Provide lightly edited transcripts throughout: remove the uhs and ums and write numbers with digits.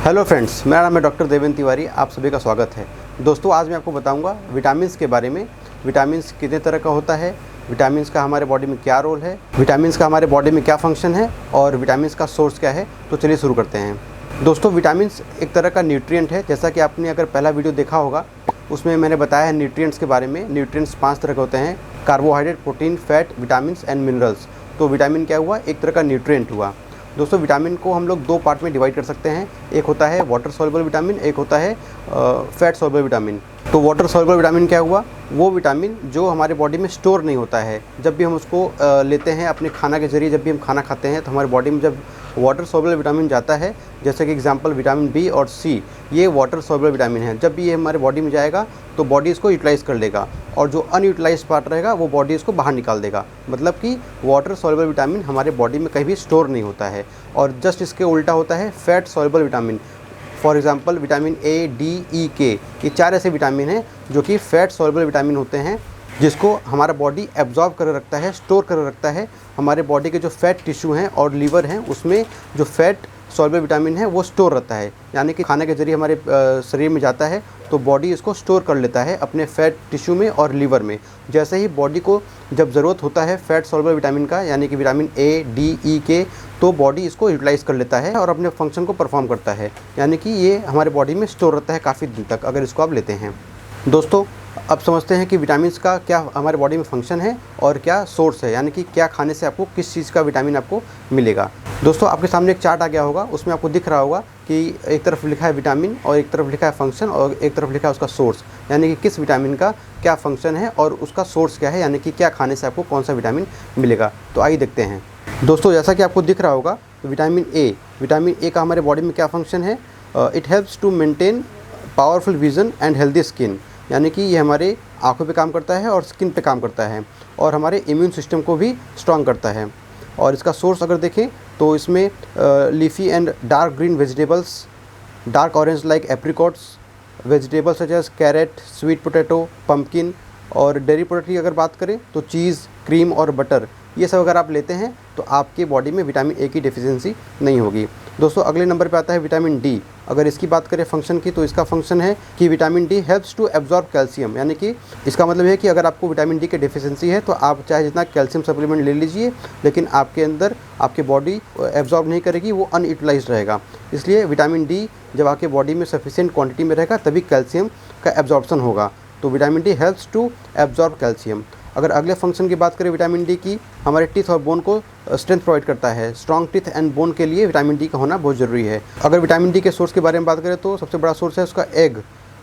Hello friends, मेरा नाम है डॉक्टर देवेंद्र तिवारी। आप सभी का स्वागत है। दोस्तों, आज मैं आपको बताऊंगा विटामिन्स के बारे में। विटामिन्स कितने तरह का होता है, विटामिन्स का हमारे बॉडी में क्या रोल है, विटामिन्स का हमारे बॉडी में क्या फंक्शन है और विटामिन्स का सोर्स क्या है। तो चलिए शुरू करते हैं। दोस्तों, विटामिन्स एक तरह का न्यूट्रिएंट है। जैसा कि आपने अगर पहला वीडियो देखा होगा, उसमें मैंने बताया है न्यूट्रिएंट्स के बारे में। न्यूट्रिएंट्स 5 तरह के होते हैं: carbohydrate, protein, fat, vitamins and minerals. तो विटामिन क्या हुआ? एक तरह का न्यूट्रिएंट हुआ। दोस्तों, विटामिन को हम लोग 2 पार्ट में डिवाइड कर सकते हैं। एक होता है वाटर सॉल्युबल विटामिन, एक होता है फैट सॉल्युबल विटामिन। तो वाटर सॉल्युबल विटामिन क्या हुआ? वो विटामिन जो हमारे बॉडी में स्टोर नहीं होता है। जब भी हम उसको लेते हैं अपने खाना के ज़रिए, जब भी हम खाना खाते हैं तो हमारे बॉडी में जब वाटर सॉल्युबल विटामिन जाता है, जैसे कि एग्जांपल विटामिन बी और सी, ये वाटर सॉल्युबल विटामिन है। जब भी ये हमारे बॉडी में जाएगा तो बॉडी इसको यूटिलाइज़ कर लेगा और जो अनयूटिलाइज्ड पार्ट रहेगा वो बॉडी इसको बाहर निकाल देगा। मतलब कि वाटर सॉल्युबल विटामिन हमारे बॉडी में कहीं भी स्टोर नहीं होता है। और जस्ट इसके उल्टा होता है fat soluble vitamin. For example vitamin A, D, E, K, ये 4 ऐसे विटामिन हैं जो कि फैट सॉल्युबल विटामिन होते हैं, जिसको हमारा बॉडी एब्जॉर्ब कर रखता है, स्टोर कर रखता है। हमारे बॉडी के जो फैट टिश्यू हैं और लीवर हैं, उसमें जो फैट सॉल्युबल विटामिन है वो स्टोर रहता है। यानी कि खाने के ज़रिए हमारे शरीर में जाता है तो बॉडी इसको स्टोर कर लेता है अपने फैट टिश्यू में और लीवर में। जैसे ही बॉडी को जब ज़रूरत होता है फैट सॉल्युबल विटामिन का, यानी कि विटामिन ए, डी, ई, के, तो बॉडी इसको यूटिलाइज़ कर लेता है और अपने फंक्शन को परफॉर्म करता है। यानी कि ये हमारे बॉडी में स्टोर रहता है काफ़ी दिन तक, अगर इसको आप लेते हैं। दोस्तों, अब समझते हैं कि विटामिन्स का क्या हमारे बॉडी में फंक्शन है और क्या सोर्स है, यानी कि क्या खाने से आपको किस चीज़ का विटामिन आपको मिलेगा। दोस्तों, आपके सामने एक चार्ट आ गया होगा, उसमें आपको दिख रहा होगा कि एक तरफ लिखा है विटामिन और एक तरफ लिखा है फंक्शन और एक तरफ लिखा है उसका सोर्स, यानी कि किस विटामिन का क्या फंक्शन है और उसका सोर्स क्या है, यानी कि क्या खाने से आपको कौन सा विटामिन मिलेगा। तो आइए देखते हैं। दोस्तों, जैसा कि आपको दिख रहा होगा, विटामिन ए का हमारे बॉडी में क्या फंक्शन है? It helps to maintain powerful vision and healthy skin, यानी कि ये हमारे आँखों पे काम करता है और स्किन पे काम करता है और हमारे इम्यून सिस्टम को भी स्ट्रॉन्ग करता है। और इसका सोर्स अगर देखें तो इसमें leafy and dark green vegetables, dark orange like apricots, vegetables such as carrot, sweet potato, pumpkin, और डेयरी प्रोडक्ट की अगर बात करें तो चीज़, क्रीम और बटर, ये सब अगर आप लेते हैं तो आपके बॉडी में विटामिन ए की डेफिशिएंसी नहीं होगी। दोस्तों, अगले नंबर पे आता है विटामिन डी। अगर इसकी बात करें फंक्शन की, तो इसका फंक्शन है कि vitamin D helps to absorb calcium, यानी कि इसका मतलब है कि अगर आपको विटामिन डी की डेफिशिएंसी है तो आप चाहे जितना कैल्शियम सप्लीमेंट ले लीजिए, लेकिन आपके अंदर आपकी बॉडी एब्जॉर्ब नहीं करेगी, वो अनयूटिलाइज्ड रहेगा। इसलिए विटामिन डी जब आपके बॉडी में सफिशिएंट क्वांटिटी में रहेगा तभी कैल्शियम का एब्जॉर्प्शन होगा। तो vitamin D helps to absorb calcium. अगर अगले फंक्शन की बात करें विटामिन डी की, हमारे टीथ और बोन को स्ट्रेंथ प्रोवाइड करता है। स्ट्रॉन्ग टीथ एंड बोन के लिए विटामिन डी का होना बहुत ज़रूरी है। अगर विटामिन डी के सोर्स के बारे में बात करें तो सबसे बड़ा सोर्स है उसका egg,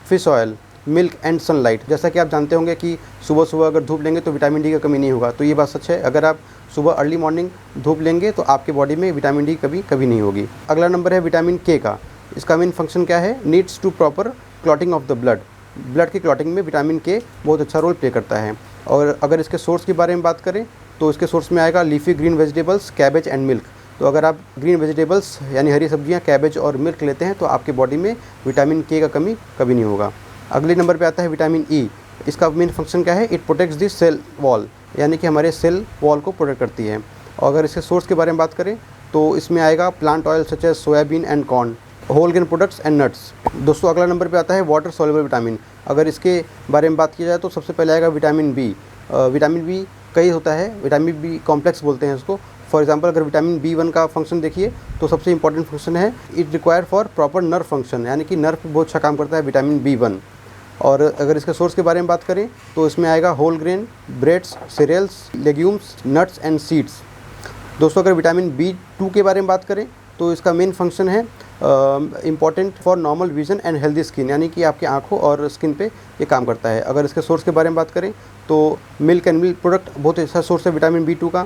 fish oil, milk and sunlight. जैसा कि आप जानते होंगे कि सुबह सुबह अगर धूप लेंगे तो विटामिन डी का कमी नहीं होगा, तो ये बात सच है। अगर आप सुबह अर्ली मॉर्निंग धूप लेंगे तो आपके बॉडी में विटामिन डी कभी नहीं होगी। अगला नंबर है विटामिन के का। इसका मेन फंक्शन क्या है? Needs to proper clotting of the blood की क्लॉटिंग में विटामिन के बहुत अच्छा रोल प्ले करता है। और अगर इसके सोर्स के बारे में बात करें तो इसके सोर्स में आएगा leafy green vegetables, cabbage and milk. तो अगर आप ग्रीन वेजिटेबल्स यानी हरी सब्जियां, कैबेज और मिल्क लेते हैं तो आपके बॉडी में विटामिन के का कमी कभी नहीं होगा। अगले नंबर पे आता है विटामिन ई। इसका मेन फंक्शन क्या है? It protects the cell wall, यानी कि हमारे सेल वॉल को प्रोटेक्ट करती है। और अगर इसके सोर्स के बारे में बात करें तो इसमें आएगा plant oil such as soybean and corn, whole grain products and nuts. दोस्तों, अगला नंबर पे आता है वाटर सॉल्युबल विटामिन। अगर इसके बारे में बात की जाए तो सबसे पहले आएगा विटामिन बी। विटामिन बी कई होता है, विटामिन बी कॉम्प्लेक्स बोलते हैं इसको। फॉर एग्जांपल अगर विटामिन बी1 का फंक्शन देखिए तो सबसे इंपॉर्टेंट फंक्शन है it require for proper nerve function, यानी कि नर्व पे बहुत अच्छा काम करता है विटामिन बी1। और अगर इसके सोर्स के बारे में बात करें तो इसमें आएगा whole grain, breads, cereals, legumes, nuts and seeds. दोस्तों, अगर विटामिन बी2 के बारे में बात करें तो इसका मेन फंक्शन है important for normal vision and healthy skin, यानी कि आपकी आंखों और स्किन पे ये काम करता है। अगर इसके सोर्स के बारे में बात करें तो मिल्क एंड मिल्क प्रोडक्ट बहुत अच्छा सोर्स है विटामिन बी2 का।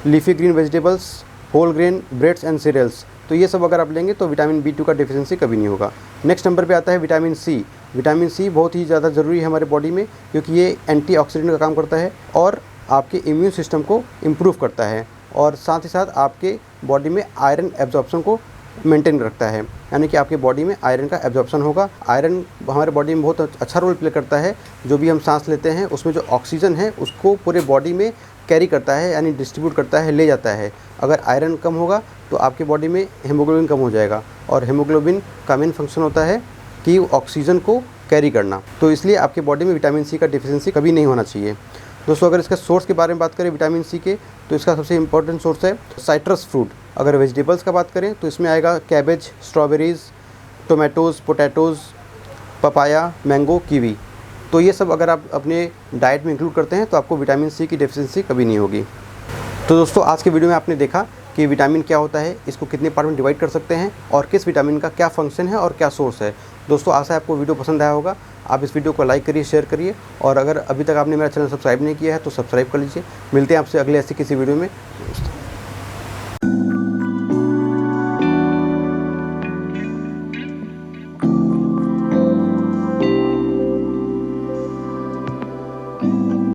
Leafy green vegetables, whole grain, breads and cereals, तो ये सब अगर आप लेंगे तो विटामिन बी2 का डेफिशिएंसी कभी नहीं होगा। नेक्स्ट नंबर पे आता है विटामिन सी। विटामिन सी बहुत ही ज़्यादा ज़रूरी है हमारे बॉडी में, क्योंकि ये एंटीऑक्सीडेंट का काम करता है और आपके इम्यून सिस्टम को इम्प्रूव करता है और साथ ही साथ आपके बॉडी में आयरन एब्जॉर्प्शन को मेंटेन रखता है, यानी कि आपके बॉडी में आयरन का एब्जॉर्प्शन होगा। आयरन हमारे बॉडी में बहुत अच्छा रोल प्ले करता है। जो भी हम सांस लेते हैं उसमें जो ऑक्सीजन है उसको पूरे बॉडी में कैरी करता है, यानी डिस्ट्रीब्यूट करता है, ले जाता है। अगर आयरन कम होगा तो आपकी बॉडी में हीमोग्लोबिन कम हो जाएगा, और हीमोग्लोबिन का मेन फंक्शन होता है कि ऑक्सीजन को कैरी करना। तो इसलिए आपकी बॉडी में विटामिन सी का डिफिशिएंसी कभी नहीं होना चाहिए। दोस्तों, अगर इसका सोर्स के बारे में बात करें विटामिन सी के, तो इसका सबसे इंपॉर्टेंट सोर्स है साइट्रस फ्रूट। अगर वेजिटेबल्स का बात करें तो इसमें आएगा cabbage, strawberries, tomatoes, potatoes, papaya, mango, kiwi. तो ये सब अगर आप अपने डाइट में इंक्लूड करते हैं तो आपको विटामिन सी की डेफिशिएंसी कभी नहीं होगी। तो दोस्तों, आज के वीडियो में आपने देखा कि विटामिन क्या होता है, इसको कितने पार्ट में डिवाइड कर सकते हैं और किस विटामिन का क्या फंक्शन है और क्या सोर्स है। दोस्तों, आशा है आपको वीडियो पसंद आया होगा। आप इस वीडियो को लाइक करिए, शेयर करिए, और अगर अभी तक आपने मेरा चैनल सब्सक्राइब नहीं किया है तो सब्सक्राइब कर लीजिए। मिलते हैं आपसे अगले ऐसी किसी वीडियो में।